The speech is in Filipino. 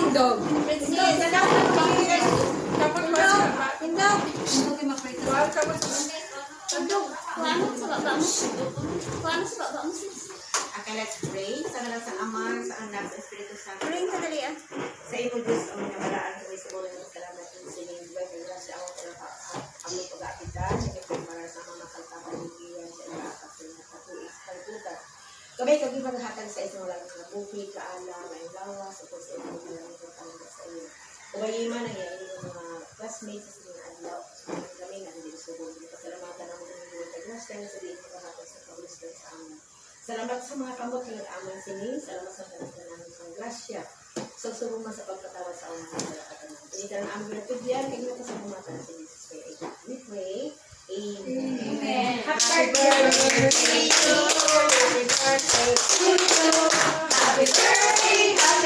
Indog. Princess. Kapag mas Indog. Kuhaan sa baba mo. Kuhaan sa baba mo, sis. Okay, let's pray. Sa ngalan sa Ama, sa Anak, sa Espiritu Santo. Ring ka dali ah. Sa imo Diyos, ang nabalaan ko ay sa bulan ng salamat ng sining buwan. Kaya grasya ako kami pag-aapitan. Ito para sa mga kaltapaligyan sa ilakas ng katuig sa kalputan. Kami kami maghatag sa isang walang kabuhi, kaala, may lawas, upos sa imo bilang ito talaga sa iyo. Ubayiman ang iyong mga classmates sa mga adlaw. Kami na hindi subog. Pasalamatan ang mga mga grasya na sa diin maghatag sa kabulistan sa amin. Salamat sa mga kamot ng amang sining. Salamat sa kanila namin sa grasya. Sugsubong man sa pagkatawa sa amang kalakatan. Initan ang aming pinatudyan. Kaya nyo sa mga sa Jesus Christ. We pray. Amen. Happy birthday to you. Happy birthday to you. Happy birthday.